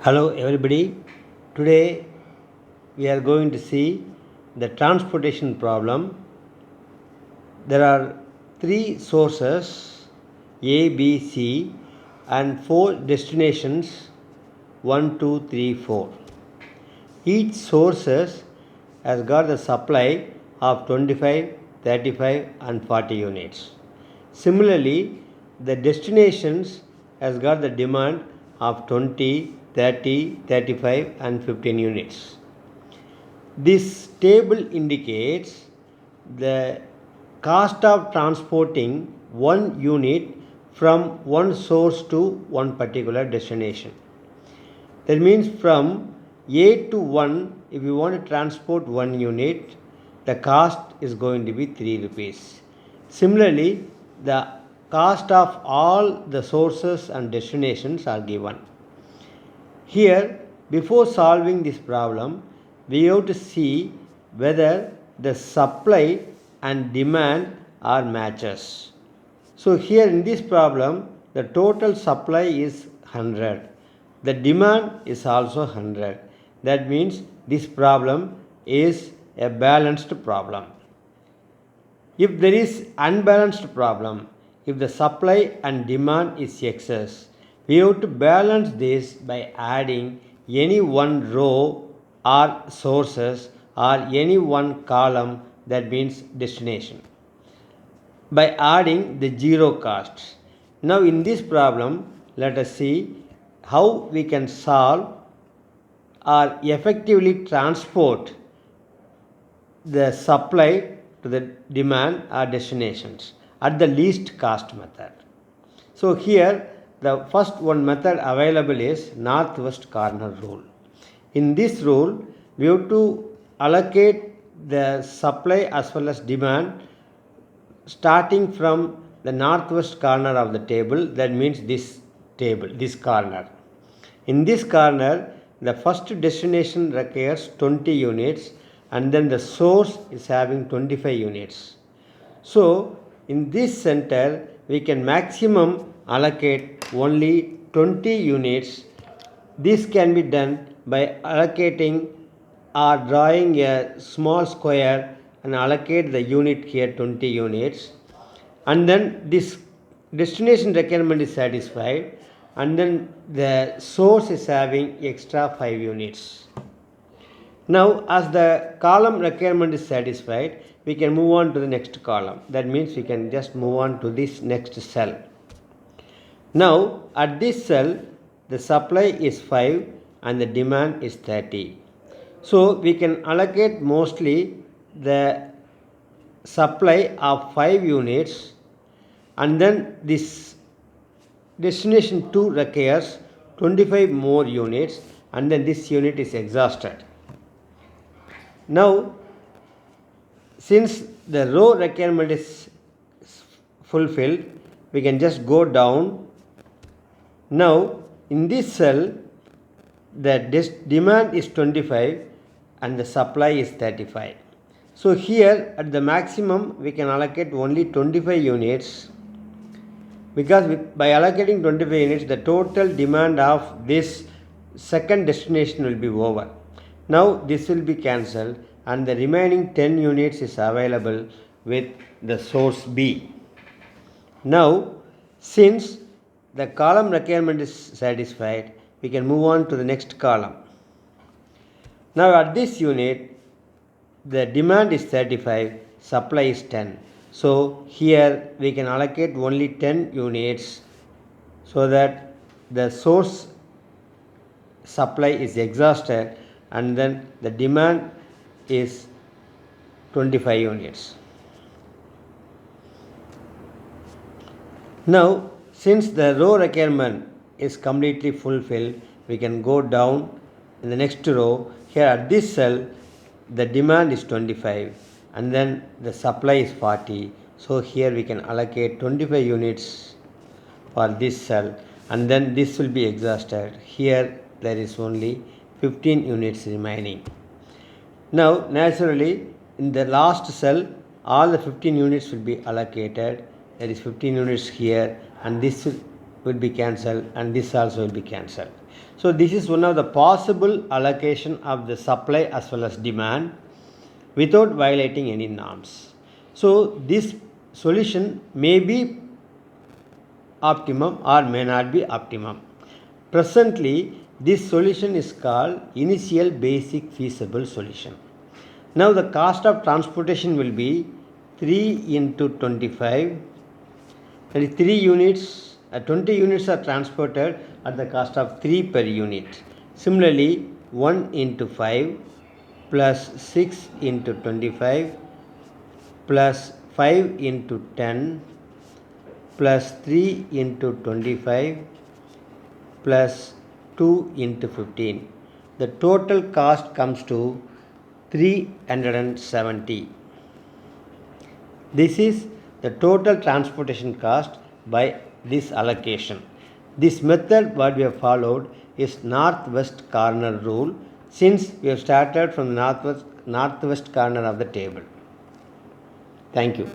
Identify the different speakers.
Speaker 1: Hello everybody. Today we are going to see the transportation problem. There are three sources A, B, C and four destinations 1, 2, 3, 4. Each sources has got the supply of 25, 35 and 40 units. Similarly, the destinations has got the demand of 20, 30, 35 and 15 units. This table indicates the cost of transporting one unit from one source to one particular destination. That means from A to 1, if you want to transport one unit, the cost is going to be 3 rupees. Similarly, the cost of all the sources and destinations are given. Here, before solving this problem, we have to see whether the supply and demand are matches. So here in this problem, the total supply is 100. The demand is also 100. That means this problem is a balanced problem. If there is unbalanced problem, if the supply and demand is excess, we have to balance this by adding any one row or sources or any one column, that means destination, by adding the zero costs. Now in this problem, let us see how we can solve or effectively transport the supply to the demand or destinations at the least cost method. So here the first one method available is northwest corner rule. In this rule, we have to allocate the supply as well as demand starting from the northwest corner of the table, that means this table, this corner. In this corner, the first destination requires 20 units and then the source is having 25 units. So in this center, we can maximum allocate only 20 units. This can be done by allocating or drawing a small square and allocate the unit here 20 units, and then this destination requirement is satisfied and then the source is having extra 5 units. Now as the column requirement is satisfied, we can move on to the next column. That means we can just move on to this next cell. Now at this cell, the supply is 5 and the demand is 30. So we can allocate mostly the supply of 5 units and then this destination 2 requires 25 more units and then this unit is exhausted. Now since the row requirement is fulfilled, we can just go down. Now in this cell, the demand is 25 and the supply is 35. So here at the maximum we can allocate only 25 units, because by allocating 25 units the total demand of this second destination will be over. Now this will be cancelled and the remaining 10 units is available with the source B. Now since the column requirement is satisfied, we can move on to the next column. Now at this unit, the demand is 35, supply is 10. So here we can allocate only 10 units so that the source supply is exhausted and then the demand is 25 units. Now since the row requirement is completely fulfilled, we can go down in the next row. Here at this cell, the demand is 25 and then the supply is 40. So here we can allocate 25 units for this cell and then this will be exhausted. Here there is only 15 units remaining. Now naturally in the last cell, all the 15 units will be allocated. There is 15 units here and this will be cancelled and this also will be cancelled. So this is one of the possible allocation of the supply as well as demand without violating any norms. So this solution may be optimum or may not be optimum. Presently, this solution is called initial basic feasible solution. Now the cost of transportation will be 3 into 25. That is 3 units, 20 units are transported at the cost of 3 per unit. Similarly, 1 into 5 plus 6 into 25 plus 5 into 10 plus 3 into 25 plus 2 into 15. The total cost comes to 370. This is the total transportation cost by this allocation. This method what we have followed is northwest corner rule, since we have started from the northwest corner of the table. Thank you.